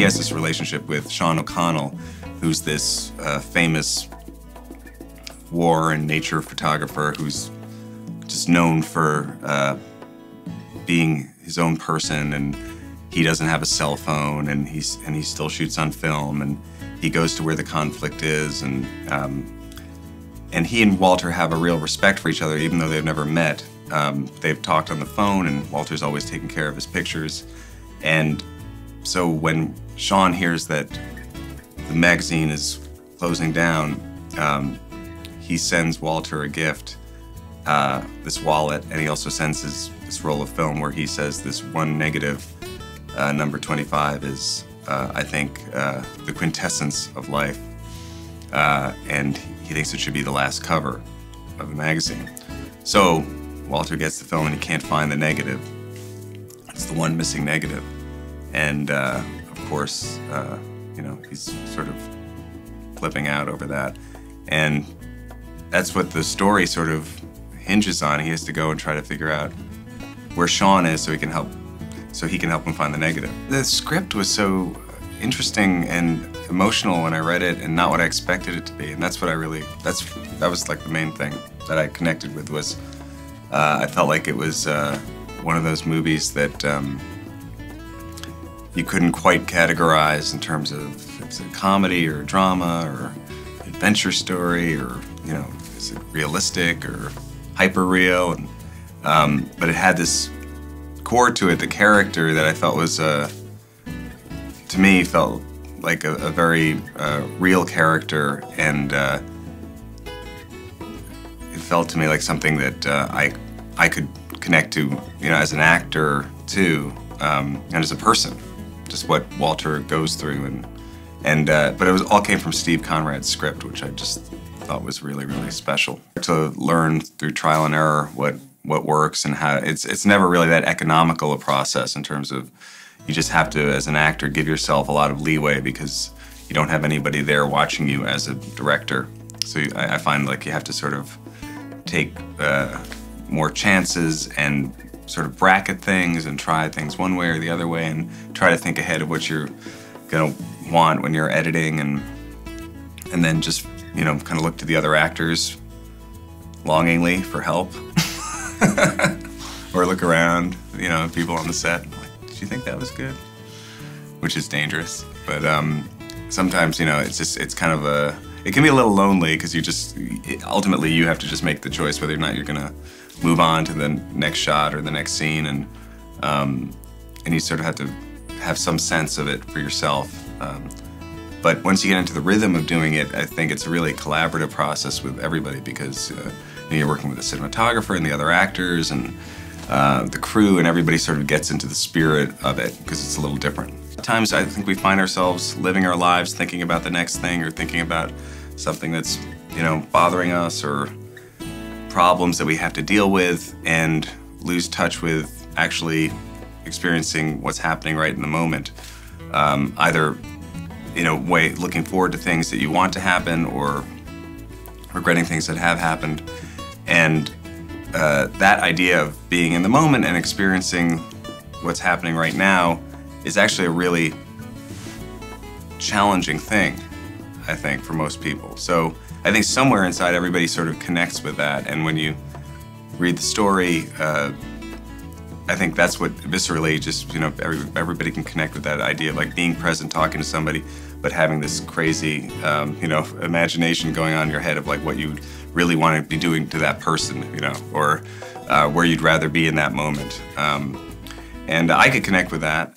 he has this relationship with Sean O'Connell, who's this famous war and nature photographer who's just known for being his own person, and he doesn't have a cell phone, and he still shoots on film, and he goes to where the conflict is, and he and Walter have a real respect for each other, even though they've never met. They've talked on the phone, and Walter's always taken care of his pictures. And so when Sean hears that the magazine is closing down, he sends Walter a gift, this wallet, and he also sends this roll of film where he says this one negative, number 25, is, I think, the quintessence of life. And he thinks it should be the last cover of the magazine. So Walter gets the film and he can't find the negative. It's the one missing negative. And of course, you know, he's sort of flipping out over that. And that's what the story sort of hinges on. He has to go and try to figure out where Sean is so he can help him find the negative. The script was so interesting and emotional when I read it, and not what I expected it to be. And that's what that was like the main thing that I connected with. Was I felt like it was one of those movies that you couldn't quite categorize in terms of if it's a comedy or a drama or adventure story, or, you know, is it realistic or hyper real, and but it had this core to it, the character that I felt was to me felt like a very real character, and it felt to me like something that I could connect to, you know, as an actor too, and as a person, just what Walter goes through, but it all came from Steve Conrad's script, which I just thought was really, really special. To learn through trial and error what works and how it's never really that economical a process in terms of, you just have to, as an actor, give yourself a lot of leeway because you don't have anybody there watching you as a director. So I find like you have to sort of take more chances and sort of bracket things and try things one way or the other way, and try to think ahead of what you're gonna want when you're editing, and then just, you know, kind of look to the other actors longingly for help. Or look around, you know, people on the set, like, did you think that was good? Which is dangerous. But sometimes, you know, it's kind of it can be a little lonely, because ultimately you have to just make the choice whether or not you're gonna move on to the next shot or the next scene, and you sort of have to have some sense of it for yourself. But once you get into the rhythm of doing it, I think it's a really collaborative process with everybody, because you know, you're working with the cinematographer and the other actors and the crew, and everybody sort of gets into the spirit of it, because it's a little different. At times I think we find ourselves living our lives thinking about the next thing, or thinking about something that's, you know, bothering us, or problems that we have to deal with, and lose touch with actually experiencing what's happening right in the moment. Either, you know, looking forward to things that you want to happen, or regretting things that have happened. And that idea of being in the moment and experiencing what's happening right now is actually a really challenging thing, I think, for most people. So I think somewhere inside everybody sort of connects with that, and when you read the story, I think that's what viscerally just, you know, everybody can connect with that idea of like being present, talking to somebody, but having this crazy, you know, imagination going on in your head of like what you really want to be doing to that person, you know, or where you'd rather be in that moment. And I could connect with that.